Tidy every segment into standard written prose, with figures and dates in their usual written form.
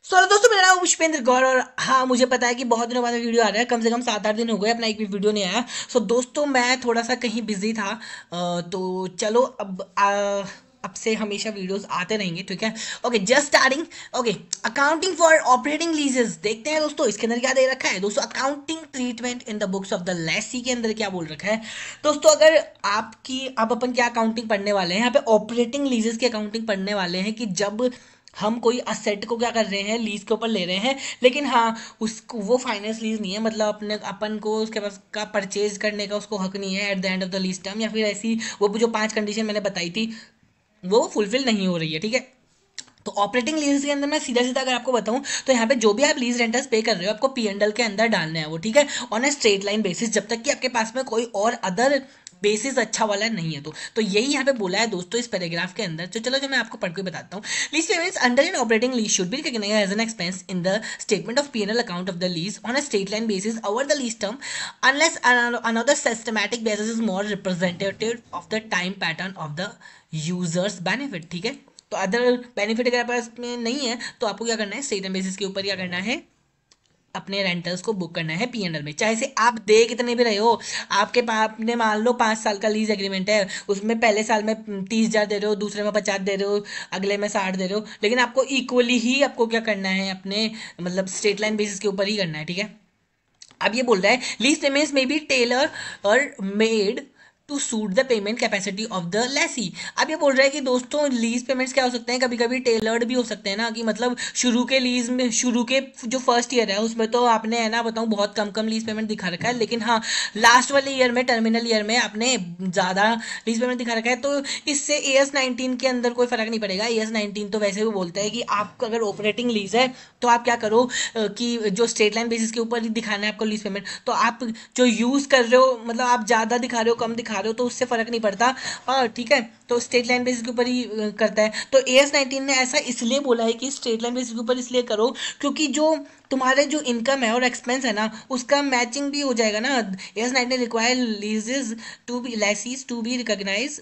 दोस्तों, मेरा नाम पुष्पेंद्र गौर और हाँ, मुझे पता है कि बहुत दिनों बाद वीडियो आ रहा है। कम से कम 7-8 दिन हो गए अपना एक भी वीडियो नहीं आया। दोस्तों, मैं थोड़ा सा कहीं बिजी था। तो चलो अब से हमेशा वीडियोस आते रहेंगे, ठीक है। Okay, just starting. Okay, accounting for operating लीजेस देखते हैं दोस्तों, इसके अंदर क्या दे रखा है। दोस्तों, accounting treatment in the books of the Lesi के अंदर क्या बोल रखा है। दोस्तों, अगर आपकी अब अपन क्या अकाउंटिंग पढ़ने वाले हैं यहाँ पे, ऑपरेटिंग लीजेस की अकाउंटिंग पढ़ने वाले हैं कि जब हम कोई असेट को क्या कर रहे हैं, लीज के ऊपर ले रहे हैं, लेकिन हाँ, उसको वो फाइनेंस लीज नहीं है, मतलब अपने अपन को उसके पास का परचेज करने का उसको हक नहीं है at the end of the lease term, या फिर ऐसी वो जो 5 कंडीशन मैंने बताई थी वो फुलफिल नहीं हो रही है, ठीक है। तो ऑपरेटिंग लीज के अंदर मैं सीधा सीधा अगर आपको बताऊं तो यहाँ पे जो भी आप लीज रेंटर्स पे कर रहे हो आपको पी एंड एल के अंदर डालना है वो, ठीक है, on a straight line basis, जब तक कि आपके पास में कोई और अदर बेसिस अच्छा वाला नहीं है। तो यही यहाँ पे बोला है दोस्तों इस पैराग्राफ के अंदर। तो चलो जो मैं आपको पढ़ के बताता हूँ। Lease payments under an operating lease should be recognised as an expense in the statement of P and L account of the lease on a straight line basis over the lease term unless another systematic basis is more representative of the time pattern of the users benefit, ठीक है। तो other benefit अगर आपके पास में नहीं है तो आपको क्या करना है, स्टेटमेंट बेसिस के ऊपर क्या करना है, अपने रेंटल्स को बुक करना है पीएनएल में, चाहे से आप दे कितने भी रहे हो। आपके पास आपने मान लो 5 साल का लीज एग्रीमेंट है, उसमें पहले साल में 30,000 दे रहे हो, दूसरे में 50 दे रहे हो, अगले में 60 दे रहे हो, लेकिन आपको इक्वली ही आपको क्या करना है, अपने मतलब स्टेट लाइन बेसिस के ऊपर ही करना है, ठीक है। अब ये बोल रहा है लीज पेमेंट्स में बी टेलर और made to suit the payment capacity of the lessee. अब ये बोल रहा है कि दोस्तों लीज पेमेंट्स क्या हो सकते हैं, कभी कभी टेलर्ड भी हो सकते हैं ना, कि मतलब शुरू के लीज में, शुरू के जो फर्स्ट ईयर है उसमें तो आपने है ना बताऊं बहुत कम कम लीज पेमेंट दिखा रखा है, लेकिन हाँ, लास्ट वाले ईयर में, टर्मिनल ईयर में आपने ज़्यादा लीज पेमेंट दिखा रखा है। तो इससे AS19 के अंदर कोई फर्क नहीं पड़ेगा। AS19 तो वैसे भी बोलता है कि आपका अगर ऑपरेटिंग लीज है तो आप क्या करो कि जो स्टेट लाइन बेसिस के ऊपर ही दिखाना है आपको लीज पेमेंट, तो आप जो यूज़ कर रहे हो, मतलब आप ज़्यादा दिखा रहे हो कम दिखा रहे हो तो उससे फ़र्क नहीं पड़ता। और ठीक है, तो स्टेट लाइन बेसिस के ऊपर ही करता है। तो AS19 ने ऐसा इसलिए बोला है कि स्टेट लाइन बेसिस के ऊपर इसलिए करो क्योंकि जो तुम्हारे जो इनकम है और एक्सपेंस है ना उसका मैचिंग भी हो जाएगा ना। AS19 require leases to be lessees to be recognise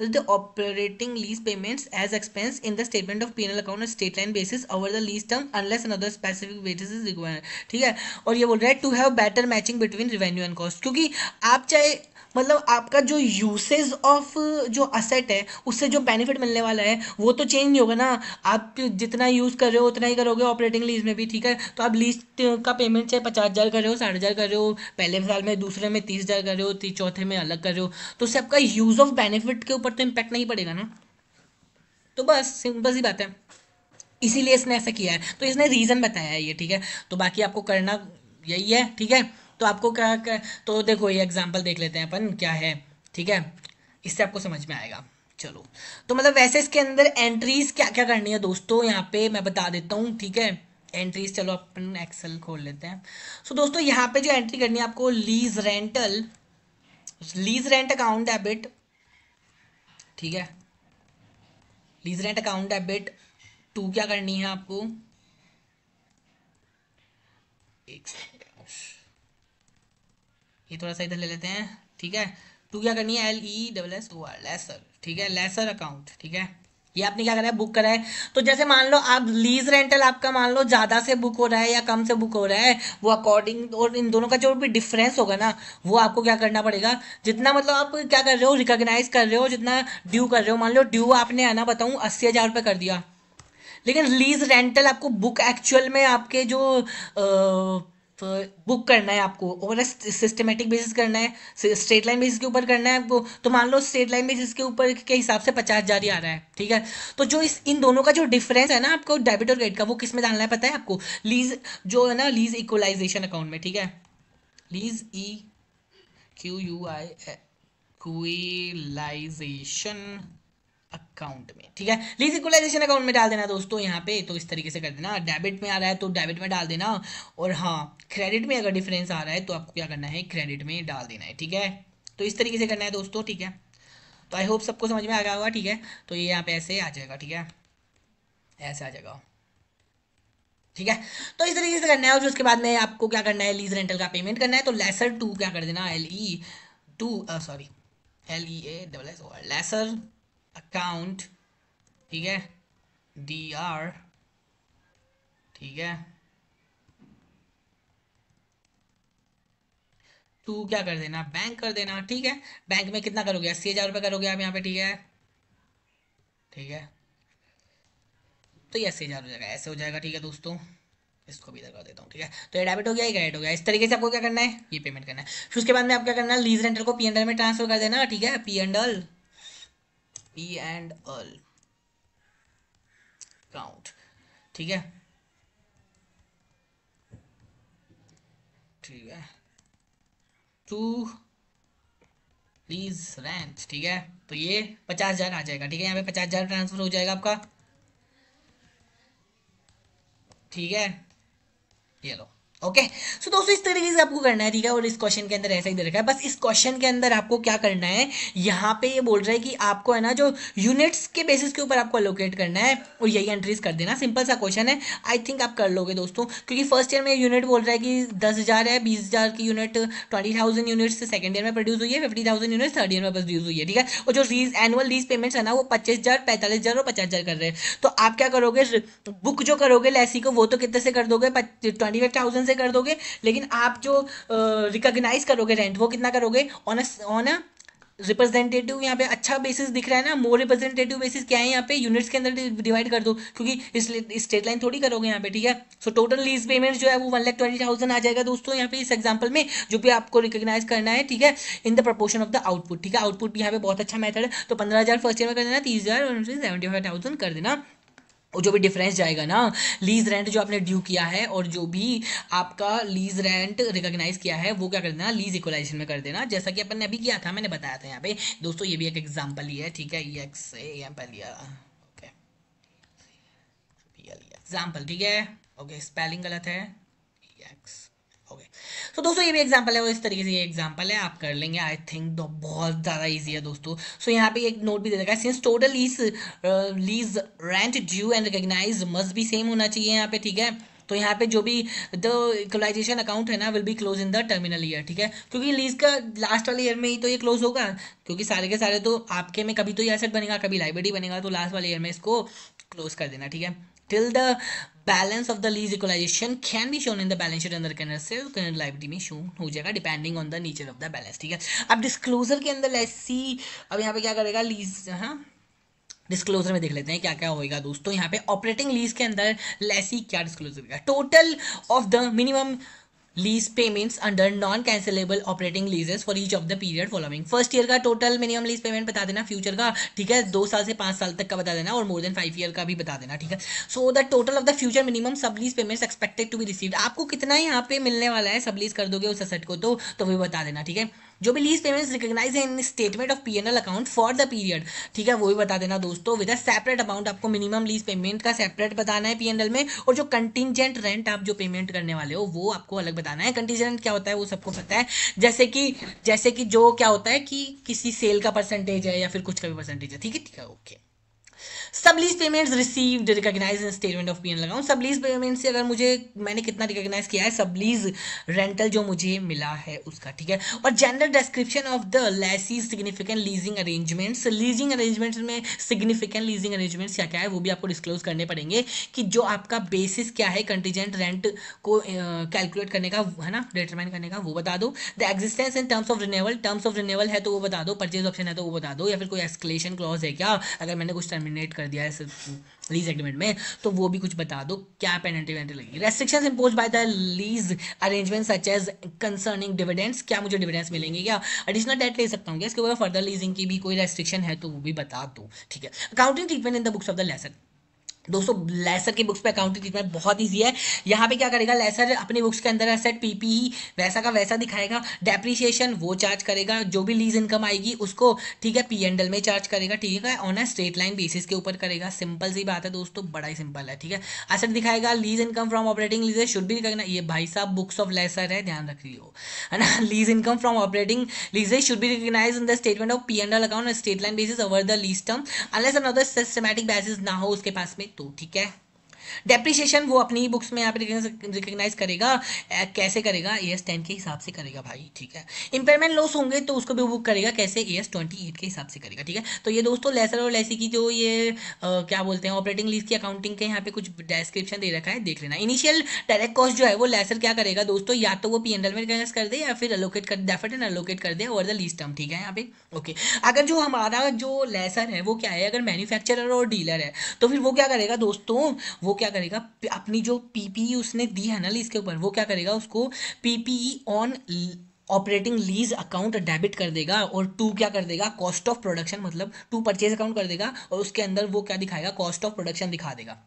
the operating lease payments as expense in the statement of P&L account on state line basis over the lease term unless another specific basis is required, ठीक है। और ये बोल रहा है to have better matching between revenue and cost, क्योंकि आप चाहे मतलब आपका जो यूसेज ऑफ जो असेट है उससे जो बेनिफिट मिलने वाला है वो तो चेंज नहीं होगा ना। आप जितना यूज़ कर रहे हो उतना ही करोगे ऑपरेटिंग लीज में भी, ठीक है। तो आप लीज का पेमेंट चाहे 50,000 कर रहे हो, 60,000 कर रहे हो, पहले साल में, दूसरे में 30,000 कर रहे हो, चौथे में अलग कर रहे हो, तो उससे आपका यूज़ ऑफ बेनिफिट के ऊपर तो इम्पैक्ट नहीं पड़ेगा ना। तो बस सिंपल सी बात है, इसीलिए इसने ऐसा किया है, तो इसने रीज़न बताया है ये, ठीक है। तो बाकी आपको करना यही है, ठीक है। तो आपको क्या तो देखो ये एग्जांपल देख लेते हैं अपन क्या है, ठीक है। इससे आपको समझ में आएगा। चलो, तो मतलब वैसे इसके अंदर एंट्रीज क्या क्या करनी है दोस्तों, यहाँ पे मैं बता देता हूँ, ठीक है। एंट्रीज, चलो अपन एक्सेल खोल लेते हैं। दोस्तों, यहाँ पे जो एंट्री करनी है आपको, lease rental, lease rent account debit, ठीक है। Lease rent account debit to क्या करनी है आपको, एक सेकंड, ये थोड़ा सा इधर ले लेते हैं, ठीक है। टू क्या करनी है, LESSOR, लेसर, ठीक है, लेसर अकाउंट, ठीक है। ये आपने क्या करा है, बुक करा है। तो जैसे मान लो आप लीज रेंटल आपका मान लो ज्यादा से बुक हो रहा है या कम से बुक हो रहा है, वो अकॉर्डिंग, और इन दोनों का जो भी डिफरेंस होगा ना वो आपको क्या करना पड़ेगा, जितना मतलब आप क्या कर रहे हो, रिकॉग्नाइज कर रहे हो, जितना ड्यू कर रहे हो, मान लो ड्यू आपने है ना बताऊं 80,000 रुपये कर दिया, लेकिन लीज रेंटल आपको बुक एक्चुअल में आपके जो बुक करना है आपको, और सिस्टमेटिक बेसिस करना है, स्ट्रेट लाइन बेसिस के ऊपर करना है आपको। तो मान लो स्ट्रेट लाइन बेसिस के ऊपर के हिसाब से 50,000 ही आ रहा है, ठीक है। तो जो इन दोनों का जो डिफरेंस है ना आपको डेबिट और क्रेडिट का, वो किस में डालना है पता है आपको, लीज जो है ना, लीज इक्वलाइजेशन अकाउंट में, ठीक है। लीज इक्विलाइजेशन अकाउंट में, ठीक है। लीज इक्वलाइजेशन अकाउंट में डाल देना दोस्तों यहाँ पे। तो इस तरीके से कर देना, डेबिट में आ रहा है तो डेबिट में डाल देना, और हाँ, क्रेडिट में अगर डिफरेंस आ रहा है तो आपको क्या करना है, क्रेडिट में डाल देना है, ठीक है। तो इस तरीके से करना है दोस्तों, ठीक है। तो आई होप सबको समझ में आ गया होगा, ठीक है। तो ये यहाँ पे ऐसे आ जाएगा, ठीक है, ऐसे आ जाएगा, ठीक है। तो इस तरीके से करना है, और फिर उसके बाद में आपको क्या करना है, लीज रेंटल का पेमेंट करना है। तो लेसर टू क्या कर देना, to sorry LEASSOR, lessor account, ठीक है, DR, ठीक है। तू क्या कर देना, बैंक कर देना, ठीक है। बैंक में कितना करोगे, 80,000 रुपये करोगे आप यहाँ पे, ठीक है। ठीक है, तो ये 80,000 हो जाएगा, ऐसे हो जाएगा, ठीक है दोस्तों। इसको भी इधर कर देता हूँ, ठीक है। तो ये डेबिट हो गया, ये क्रेडिट हो गया। इस तरीके से आपको क्या करना है, ये पेमेंट करना है। फिर उसके बाद में आप क्या करना है, लीज रेंटल को पी एंड एल में ट्रांसफर कर देना, ठीक है। पी एंड एल अकाउंट, ठीक है। ठीक है, टू लीज रेंट, ठीक है। तो ये 50,000 आ जाएगा, ठीक है। यहाँ पे 50,000 ट्रांसफर हो जाएगा आपका, ठीक है। ये लो, ओके। सो दोस्तों इस तरीके से आपको करना है, ठीक है। और इस क्वेश्चन के अंदर ऐसा ही दे रखा है, बस इस क्वेश्चन के अंदर आपको क्या करना है, यहाँ पे ये बोल रहा है कि आपको है ना जो यूनिट्स के बेसिस के ऊपर आपको अलोकेट करना है और यही एंट्रीज कर देना। सिंपल सा क्वेश्चन है, आई थिंक आप कर लोगे दोस्तों, क्योंकि फर्स्ट ईयर में यूनिट बोल रहा है कि 10,000 है, 20,000 की यूनिट, 20,000 यूनिट्स सेकंड ईयर में प्रोड्यूस हुई है, 50,000 यूनिट थर्ड ईयर में प्रोड्यूस हुई है, ठीक है। और जो एनुअल लीज पेमेंट्स है ना वो 25,000, 45,000 और 50,000 कर रहे हैं। तो आप क्या करोगे, बुक जो करोगे लैसी को, वो तो कितने से कर दोगे, 25,000 से कर दोगे। लेकिन आप जो रिकॉग्नाइज करोगे रेंट, वो कितना करोगे, ऑन अ रिप्रेजेंटेटिव, यहाँ पे अच्छा बेसिस दिख रहा है ना, मोर रिप्रेजेंटेटिव बेसिस क्या है, यहाँ पे यूनिट्स के अंदर डिवाइड कर दो, क्योंकि इस स्ट्रेट लाइन थोड़ी करोगे यहाँ पे, ठीक है। सो टोटल लीज पेमेंट जो है वो 1,20,000 आ जाएगा दोस्तों यहाँ पे इस एग्जांपल में, जो भी आपको रिकॉग्नाइज करना है, ठीक है, इन the proportion of the output, ठीक है। आउटपुट भी यहाँ पे बहुत अच्छा मेथड है। तो 15,000 फर्स्ट ईयर में कर देना, 30,000 और 75,000 कर देना। और जो भी डिफरेंस जाएगा ना, लीज रेंट जो आपने ड्यू किया है और जो भी आपका लीज रेंट रिकॉग्नाइज किया है, वो क्या कर देना, लीज इक्वलाइजेशन में कर देना, जैसा कि अपन ने अभी किया था, मैंने बताया था यहाँ पे दोस्तों। ये भी एक एग्जांपल ही है, ठीक है। ये एग्जाम्पल, ओके, एग्जाम्पल, ठीक है। ओके, स्पेलिंग गलत है, एक्स, ओके। तो दोस्तों ये भी एग्जांपल है, वो इस तरीके से ये एग्जांपल है, आप कर लेंगे आई थिंक। तो बहुत ज़्यादा इजी है दोस्तों। सो यहाँ पे एक नोट भी दे रखा है, since total lease rent due and recognise must भी सेम होना चाहिए यहाँ पे, ठीक है। तो यहाँ पे जो भी द इक्वलाइजेशन अकाउंट है ना will be close in the terminal year, ठीक है। क्योंकि लीज का लास्ट वाले ईयर में ही तो ये क्लोज होगा, क्योंकि सारे के सारे तो आपके में कभी तो ये एसेट बनेगा, कभी लाइबिलिटी बनेगा, तो लास्ट वाले ईयर में इसको क्लोज कर देना, ठीक है। Till the balance of the lease equalisation can be shown in the balance sheet under current sales, current liability में शो हो जाएगा depending on the nature of the balance, ठीक है। अब डिस्क्लोजर के अंदर ऐसी, अब यहाँ पे क्या करेगा लीज, हाँ डिस्क्लोजर में देख लेते हैं क्या क्या होएगा दोस्तों। यहाँ पे ऑपरेटिंग लीज के अंदर लेसी क्या डिस्क्लोजर करेगा, total of the minimum lease payments under non cancellable operating लीजेस for each of the period following. First year का टोटल मिनिमम लीज पेमेंट बता देना, फ्यूचर का, ठीक है, 2 साल से 5 साल तक का बता देना, और मोर देन 5 ईयर का भी बता देना, ठीक है। So the total of the future minimum sub lease payments expected to be received, आपको कितना यहाँ पे मिलने वाला है, सब लीज कर दोगे उस एसेट को, तो भी बता देना, ठीक है। जो भी लीज पेमेंट्स रिकॉग्नाइज है in statement of PNL account for the period, ठीक है, वो भी बता देना दोस्तों, विद अ सेपरेट अमाउंट। आपको मिनिमम लीज पेमेंट का सेपरेट बताना है पीएनएल में, और जो कंटिजेंट रेंट आप जो पेमेंट करने वाले हो वो आपको अलग बताना है। कंटिजेंट क्या होता है वो सबको पता है, जैसे कि जो क्या होता है कि किसी सेल का परसेंटेज है या फिर कुछ का भी परसेंटेज है, ठीक है, okay. Sub lease payments received recognise in statement of PNL account, sub lease payment से अगर मुझे, मैंने कितना रिकॉग्नाइज किया है, सब लीज रेंटल जो मुझे मिला है उसका, ठीक है। और general description of the lessees significant leasing arrangements, leasing arrangements में सिग्निफिकेंट लीजिंग अरेंजमेंट्स क्या क्या है वो भी आपको डिस्क्लोज करने पड़ेंगे, कि जो आपका बेसिस क्या है कंटीजेंट रेंट को कैलकुलेट करने का, है ना, डिटरमाइन करने का, वो बता दो। The existence in terms of renewal, terms of renewal है तो वो बता दो, परचेज ऑप्शन है तो वो बता दो, या फिर कोई एस्केलेशन क्लॉज है क्या, अगर मैंने कुछ टर्मिनेट कर दिया है लीज एग्रीमेंट में तो वो भी कुछ बता दो, क्या पेनल्टी वेनल्टी लगेगी। Restrictions imposed by the lease arrangement such as concerning dividends, क्या मुझे डिविडेंड्स मिलेंगे, क्या एडिशनल डेट ले सकता हूँ क्या, इसके ऊपर फर्दर लीजिंग की भी कोई रेस्ट्रिक्शन है तो वो भी बता दो, ठीक है। Accounting treatment in the books of the lesson, दोस्तों लेसर की बुक्स पे अकाउंटिंग ट्रीटमेंट बहुत इजी है। यहाँ पे क्या करेगा लेसर, अपनी बुक्स के अंदर एसेट पीपीई वैसा का वैसा दिखाएगा, डेप्रीशिएशन वो चार्ज करेगा, जो भी लीज इनकम आएगी उसको, ठीक है, पीएनएल में चार्ज करेगा, ठीक है, on a straight line basis के ऊपर करेगा। सिंपल सी बात है दोस्तों, बड़ा ही सिंपल है, ठीक है। एसेट दिखाएगा, lease income from operating leases should be recognise, ये भाई साहब बुक्स ऑफ लेसर है, ध्यान रख लियो, है ना। Lease income from operating leases should be recognise in the statement of PNL account straight line basis over the lease term, unless another systematic basis ना हो उसके पास में, तो ठीक है। डेप्रिसिएशन वो अपनी बुक्स में यहाँ पे रिकग्नाइज करेगा। कैसे करेगा? AS 10 के हिसाब से करेगा भाई, ठीक है। इम्पेयरमेंट लॉस होंगे तो उसको भी बुक करेगा कैसे? AS 28 के हिसाब से करेगा, ठीक है। तो ये दोस्तों लेसर और लेसी की जो ये क्या बोलते हैं ऑपरेटिंग लीज की अकाउंटिंग के यहाँ पे कुछ डिस्क्रिप्शन दे रखा है, देख लेना। इनिशियल डायरेक्ट कॉस्ट जो है वो लेसर क्या करेगा दोस्तों, या तो वो P&L में रिकग्नाइज कर दे या फिर अलोकेट कर डेफिट एंड अलोकेट कर दे ओवर द लीज टर्म, ठीक है यहाँ पे। ओके, अगर जो हमारा जो लेसर है वो क्या है, अगर मैन्युफैक्चरर और डीलर है तो फिर वो क्या करेगा दोस्तों, वो क्या करेगा अपनी जो PPE उसने दी है ना लीज के ऊपर, वो क्या करेगा उसको PPE on operating lease account debit कर देगा, और टू क्या कर देगा, कॉस्ट ऑफ प्रोडक्शन, मतलब टू परचेज अकाउंट कर देगा, और उसके अंदर वो क्या दिखाएगा, कॉस्ट ऑफ प्रोडक्शन दिखा देगा,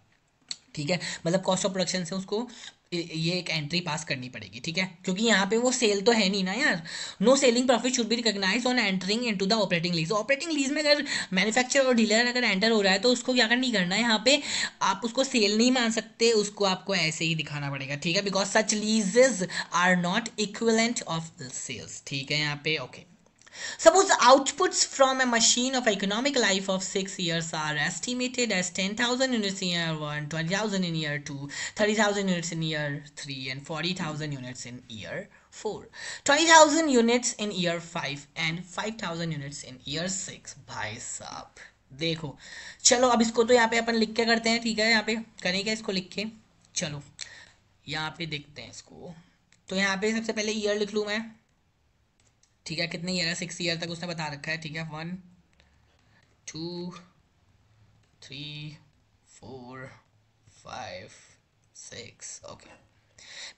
ठीक है। मतलब कॉस्ट ऑफ प्रोडक्शन से उसको ये एक एंट्री पास करनी पड़ेगी, ठीक है, क्योंकि यहाँ पे वो सेल तो है नहीं ना यार। No selling profit should be recognised on entering into the operating lease. Operating lease में अगर मैन्युफैक्चरर और डीलर अगर एंटर हो रहा है तो उसको क्या नहीं करना है यहाँ पे, आप उसको सेल नहीं मान सकते, उसको आपको ऐसे ही दिखाना पड़ेगा, ठीक है, because such leases are not equivalent of sales, ठीक है यहाँ पे। Okay, suppose the outputs from a machine of economic life of 6 years are estimated as 10,000 units in year 1, 20,000 in year 2, 30,000 units in year 3, and 40,000 units in year 4, 20,000 units in year 5, and 5,000 units in year 6। भाई साहब देखो, चलो अब इसको तो यहाँ पे अपन लिख के करते हैं, ठीक है, यहाँ पे करेंगे इसको लिख के। चलो यहाँ पे देखते हैं इसको, तो यहाँ पे सबसे पहले ईयर लिख लूँ मैं, ठीक है, कितने ईयर है, 6 ईयर तक उसने बता रखा है, ठीक है, 1 2 3 4 5 6। ओके,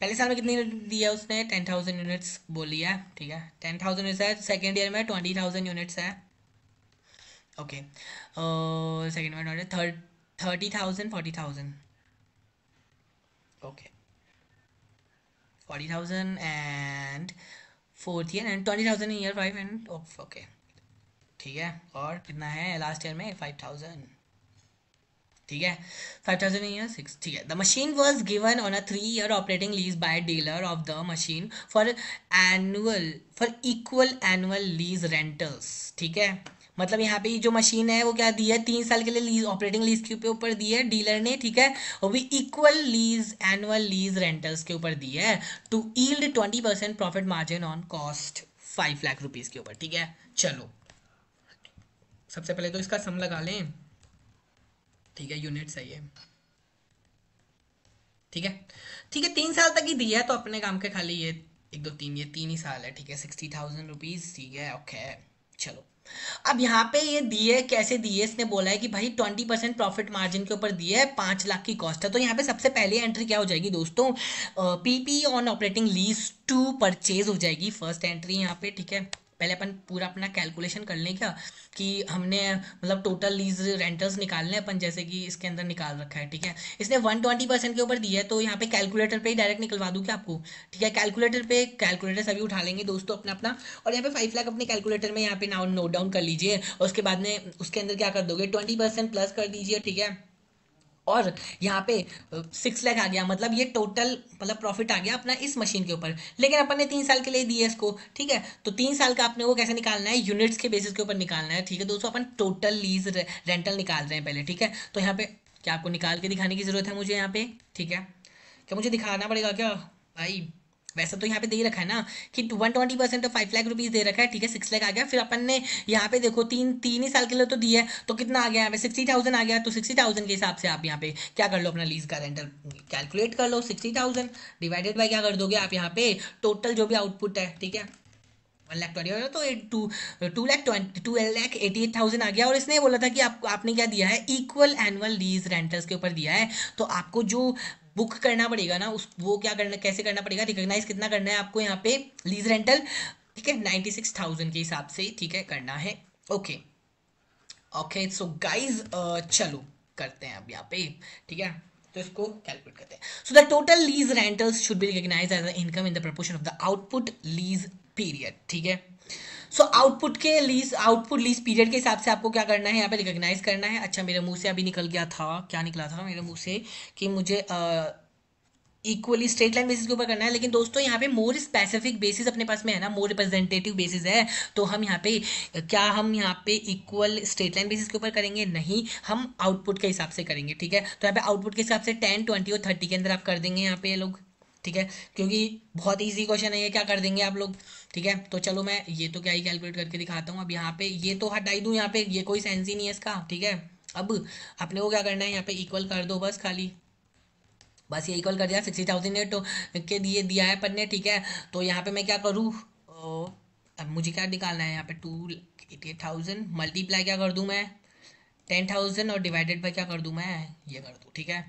पहले साल में कितनी दिया उसने, 10,000 यूनिट्स बोल लिया, ठीक है, 10,000 यूनिट्स है। सेकेंड ईयर में 20,000 यूनिट्स है। ओके, सेकेंड में 30,000 40,000। Okay, 40,000 and fourth year and 20,000 year 5 and okay, ठीक है। और कितना है लास्ट ईयर में, 5,000, ठीक है, 5,000 ईयर 6, ठीक है। The machine was given on a 3-year operating lease by dealer of the machine for equal annual lease rentals, ठीक है। मतलब यहाँ पे जो मशीन है वो क्या दी है, 3 साल के लिए लीज ऑपरेटिंग लीज के ऊपर दी है डीलर ने, ठीक है, और भी equal lease annual lease rentals के ऊपर दी है to yield 20% profit margin on cost 5 lakh rupees के ऊपर, ठीक है। चलो सबसे पहले तो इसका सम लगा लें, ठीक है, यूनिट सही है, ठीक है, ठीक है, 3 साल तक ही दिया है तो अपने काम के खाली ये 1 2 3 ये 3 ही साल है, ठीक है, 60,000 रुपीज, ठीक है। ओके, चलो अब यहाँ पे ये दिए कैसे दिए, इसने बोला है कि भाई 20% प्रॉफिट मार्जिन के ऊपर दिए है, 5 लाख की कॉस्ट है, तो यहाँ पे सबसे पहले एंट्री क्या हो जाएगी दोस्तों, PPE on operating lease to purchase हो जाएगी फर्स्ट एंट्री यहाँ पे, ठीक है। पहले अपन पूरा अपना कैलकुलेशन कर लें क्या, कि हमने मतलब टोटल लीज रेंटल्स निकालने अपन, जैसे कि इसके अंदर निकाल रखा है, ठीक है। इसने 120% के ऊपर दिया है, तो यहाँ पे कैलकुलेटर पे ही डायरेक्ट निकलवा दूँ क्या आपको, ठीक है। कैलकुलेटर सभी उठा लेंगे दोस्तों अपना अपना, और यहाँ पे 5 लाख अपने कैलकुलेटर में यहाँ पे नोट डाउन कर लीजिए, और उसके बाद में उसके अंदर क्या कर दोगे, 20% प्लस कर दीजिए, ठीक है। और यहाँ पे 6 लाख आ गया, मतलब ये टोटल मतलब प्रॉफिट आ गया अपना इस मशीन के ऊपर, लेकिन अपन ने 3 साल के लिए दिया इसको, ठीक है। तो 3 साल का आपने वो कैसे निकालना है, यूनिट्स के बेसिस के ऊपर निकालना है, ठीक है दोस्तों। अपन टोटल लीज रेंटल निकाल रहे हैं पहले, ठीक है। तो यहाँ पे क्या आपको निकाल के दिखाने की जरूरत है मुझे यहाँ पे, ठीक है, क्या मुझे दिखाना पड़ेगा क्या भाई, वैसा तो यहाँ पे दे ही रखा है ना कि 120% तो 5 लाख रुपीज दे रखा है, ठीक है, 6 लाख आ गया। फिर अपन ने यहाँ पे देखो तीन ही साल के लिए तो दिया है, तो कितना आ गया यहाँ पे 60,000 आ गया, तो 60,000 के हिसाब से आप यहाँ पे क्या कर लो, अपना लीज का रेंटल कैलकुलेट कर लो, 60,000 डिवाइडेड बाई क्या कर दोगे आप यहाँ पे टोटल जो भी आउटपुट है, ठीक है, 1,20,000, तो 2,88,000 आ गया। और इसने बोला था कि आपने क्या दिया है, इक्वल एनुअल लीज रेंटल्स के ऊपर दिया है, तो आपको जो बुक करना पड़ेगा ना उस वो क्या करना कैसे करना पड़ेगा, रिकॉग्नाइज कितना करना है आपको यहाँ पे लीज रेंटल, ठीक है, 96,000 के हिसाब से, ठीक है, करना है। ओके ओके, सो गाइज चलो करते हैं अब यहाँ पे, ठीक है, तो इसको कैलकुलेट करते हैं। So the total lease rentals should be recognised as income in the proportion of the output lease period, ठीक है। सो आउटपुट लीज पीरियड के हिसाब से आपको क्या करना है, यहाँ पे रिकॉग्नाइज करना है। अच्छा मेरे मुंह से अभी निकल गया था, क्या निकला था मेरे मुंह से, कि मुझे इक्वली स्ट्रेट लाइन बेसिस के ऊपर करना है, लेकिन दोस्तों यहाँ पे मोर स्पेसिफिक बेसिस अपने पास में है ना, मोर रिप्रेजेंटेटिव बेसिस है। तो हम यहाँ पे क्या हम यहाँ पे इक्वल स्ट्रेट लाइन बेसिस के ऊपर करेंगे? नहीं, हम आउटपुट के हिसाब से करेंगे, ठीक है। तो यहाँ पे आउटपुट के हिसाब से 10, 20 और 30 के अंदर आप कर देंगे यहाँ पे ये लोग, ठीक है, क्योंकि बहुत ईजी क्वेश्चन है ये, क्या कर देंगे आप लोग, ठीक है। तो चलो मैं ये तो क्या ही कैलकुलेट करके दिखाता हूँ। अब यहाँ पे ये तो हटा ही दूँ, यहाँ पे ये कोई सेंस ही नहीं है इसका, ठीक है। अब अपने को क्या करना है, यहाँ पे इक्वल कर दो बस, खाली बस ये इक्वल कर दिया। 60,000 ने तो के दिए दिया है अपन ने, ठीक है। तो यहाँ पे मैं क्या करूँ, अब मुझे क्या निकालना है यहाँ पे, 288,000 मल्टीप्लाई क्या कर दूँ मैं, 10,000 और डिवाइडेड बाय क्या कर दूँ मैं, ये कर दूँ, ठीक है।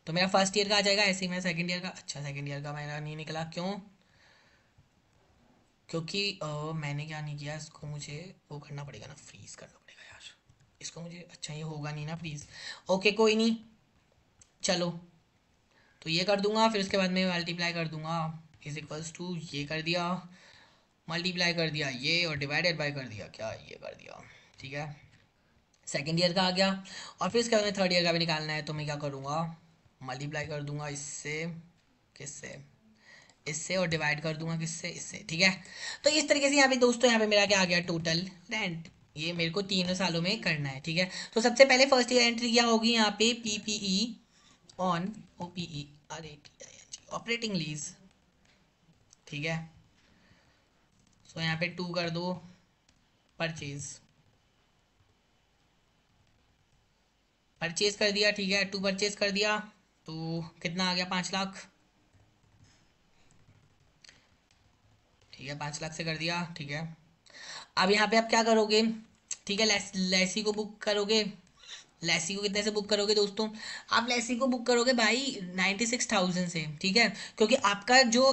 तो मेरा फर्स्ट ईयर का आ जाएगा, ऐसे ही मैं सेकंड ईयर का, अच्छा सेकंड ईयर का मेरा नहीं निकला, क्यों? क्योंकि मैंने क्या नहीं किया, इसको मुझे वो करना पड़ेगा ना, फ्रीज करना पड़ेगा यार इसको मुझे, अच्छा ये होगा नहीं ना फ्रीज, ओके कोई नहीं, चलो तो ये कर दूंगा, फिर उसके बाद में मल्टीप्लाई कर दूंगा, इज इक्वल्स टू ये कर दिया, मल्टीप्लाई कर दिया ये, और डिवाइडेड बाय कर दिया क्या, ये कर दिया, ठीक है। सेकेंड ईयर का आ गया, और फिर उसके बाद में थर्ड ईयर का भी निकालना है, तो मैं क्या करूँगा, मल्टीप्लाई कर दूंगा इससे, किससे, इससे, और डिवाइड कर दूंगा किससे, इससे, ठीक है। तो इस तरीके से यहाँ पे दोस्तों, यहाँ पे मेरा क्या आ गया, टोटल रेंट, ये मेरे को 3 सालों में करना है, ठीक है। तो सबसे पहले फर्स्ट ईयर एंट्री क्या होगी यहाँ पे, पीपीई ऑन ओपीई ऑपरेटिंग लीज, ठीक है। सो यहाँ पे 2 कर दो, परचेज, परचेज कर दिया, ठीक है, 2 परचेज कर दिया, तो कितना आ गया, 5 लाख, ठीक है, 5 लाख से कर दिया, ठीक है। अब यहाँ पे आप क्या करोगे, ठीक है, लैसी को बुक करोगे, लैसी को कितने से बुक करोगे दोस्तों, आप लैसी को बुक करोगे भाई 96,000 से, ठीक है, क्योंकि आपका जो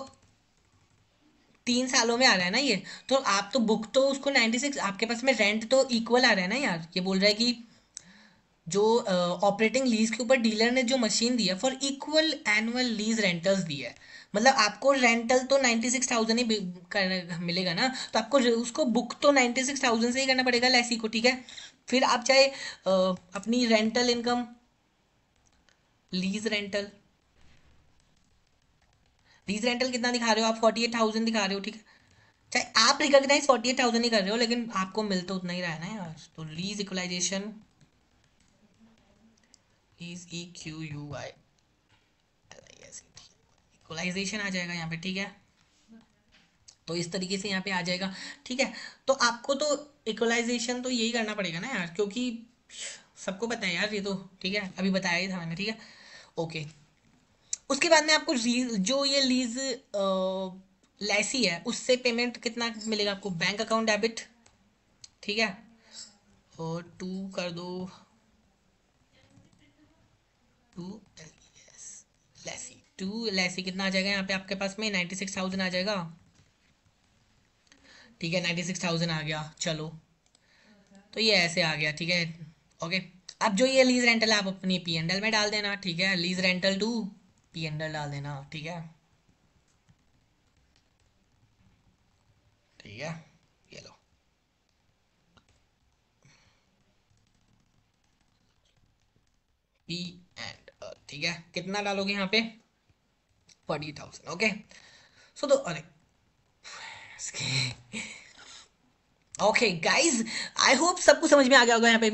3 सालों में आ रहा है ना ये, तो आप तो बुक तो उसको 96, आपके पास में रेंट तो इक्वल आ रहा है ना यार, ये बोल रहा है कि जो ऑपरेटिंग लीज के ऊपर डीलर ने जो मशीन दी है for equal annual lease rentals दी है, मतलब आपको रेंटल तो 96,000 ही मिलेगा ना, तो आपको उसको बुक तो 96,000 से ही करना पड़ेगा लैसी को, ठीक है। फिर आप चाहे अपनी rental income, lease rental, lease rental कितना दिखा रहे हो आप, 48,000 दिखा रहे हो, ठीक है। चाहे आप रिकॉग्नाइज 48,000 ही कर रहे हो, लेकिन आपको मिल तो उतना ही रहा है ना यार। तो lease equalisation, lease E Q U I equalisation आ जाएगा यहाँ पे, ठीक है। तो इस तरीके से यहाँ पे आ जाएगा, ठीक है। तो आपको तो इक्वलाइजेशन तो यही करना पड़ेगा ना यार, क्योंकि सबको पता है यार ये तो, ठीक है, अभी बताया ही था मैंने, ठीक है, ओके। उसके बाद में आपको जो ये लीज लैसी है उससे पेमेंट कितना मिलेगा आपको, बैंक अकाउंट डेबिट, ठीक है, और 2 कर दो, 2 लैसी, 2 लैसी कितना आ जाएगा यहाँ पे आपके पास में, 96,000 आ जाएगा, ठीक है, 96,000 आ गया, चलो तो ये ऐसे आ गया, ठीक है, ओके। अब जो ये लीज रेंटल आप अपनी पी एंड एल में डाल देना, ठीक है, lease rental to P and L डाल देना, ठीक है, ठीक है, ये लो, पी एंड एल, ठीक है, कितना डालोगे यहाँ पे, 40,000, ओके। सो तो अरे ओके गाइज, आई होप सबको समझ में आ गया होगा यहाँ पे,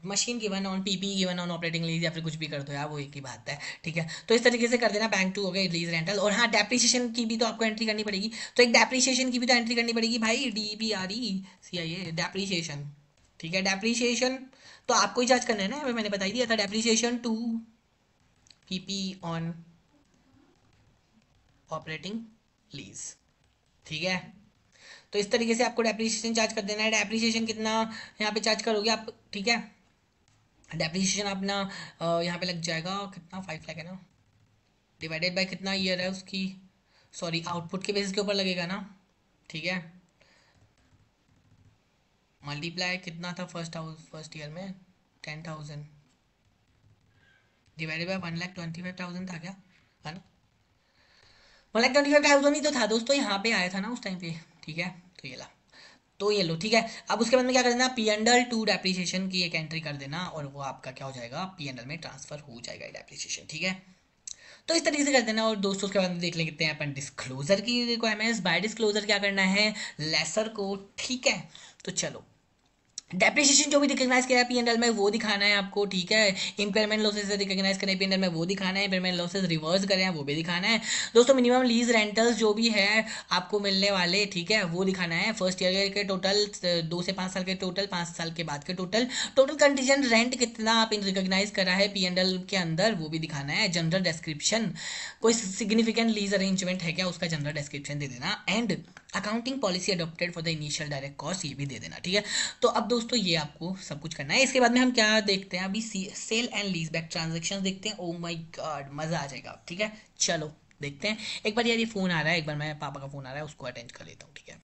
machine given on PP given on operating lease, या फिर कुछ भी कर दो यार, वो एक ही बात है, ठीक है। तो इस तरीके से कर देना, बैंक टू हो गया लीज रेंटल, और हाँ डेप्रिसिएशन की भी तो आपको एंट्री करनी पड़ेगी, तो एक डेप्रिसिएशन की भी तो एंट्री करनी पड़ेगी भाई, DEPRECIA डेप्रिसिएशन, ठीक है, डेप्रिसिएशन तो आपको ही चार्ज करना है ना, मैंने बता ही दिया था, depreciation to PP on operating lease, ठीक है। तो इस तरीके से आपको डेप्रिसिएशन चार्ज कर देना है, डेप्रिसिएशन कितना यहाँ पे चार्ज करोगे आप, ठीक है, डेप्रिसिएशन अपना यहाँ पे लग जाएगा कितना, 5 लाख है ना, डिवाइडेड बाय कितना ईयर है उसकी, सॉरी आउटपुट के बेसिस के ऊपर लगेगा ना, ठीक है, मल्टीप्लाई कितना था फर्स्ट ईयर में, 10,000 डिवाइडेड बाय 1,25,000 था क्या, है ना, 1,25,000 ही तो था दोस्तों, यहाँ पे आया था ना उस टाइम पे, ठीक है। तो ये ला, तो ये लो, ठीक है। अब उसके बाद में क्या कर देना, पी एंडल टू डेप्रिसिएशन की एक एंट्री कर देना, और वो आपका क्या हो जाएगा, पी एंडल में ट्रांसफर हो जाएगा डेप्रिसिएशन, ठीक है। तो इस तरीके से कर देना। और दोस्तों उसके बाद देख लेते हैं अपन डिस्क्लोजर की रिक्वायरमेंट्स। बाय डिस्क्लोजर क्या करना है, लेसर को, ठीक है। तो चलो, डेप्रिसिएशन जो भी रिकग्नाइज किया है पी एंड एल में वो दिखाना है आपको, ठीक है। इम्पेयरमेंट लॉसेज रिकग्नाइज करें पी एंड एल में वो दिखाना है, इम्पेयरमेंट लॉसेज रिवर्स करें वो भी दिखाना है। दोस्तों मिनिमम लीज रेंटल्स जो भी है आपको मिलने वाले, ठीक है, वो दिखाना है। फर्स्ट ईयर के टोटल, 2 से 5 साल के टोटल, 5 साल के बाद के टोटल, टोटल कंटीजेंट रेंट कितना आप रिकग्नाइज करा है पी एंड एल के अंदर वो भी दिखाना है। जनरल डिस्क्रिप्शन, कोई सिग्निफिकेंट लीज अरेंजमेंट है क्या उसका जनरल डिस्क्रिप्शन दे देना। And accounting policy adopted for the initial direct cost ये भी दे देना, ठीक है। तो अब दोस्तों ये आपको सब कुछ करना है। इसके बाद में हम क्या देखते हैं अभी, sale and lease back transaction देखते हैं। ओ माय गॉड, मजा आ जाएगा, ठीक है। चलो देखते हैं। एक बार यार ये फोन आ रहा है, एक बार मैं पापा का फोन आ रहा है उसको अटेंड कर लेता हूँ, ठीक है।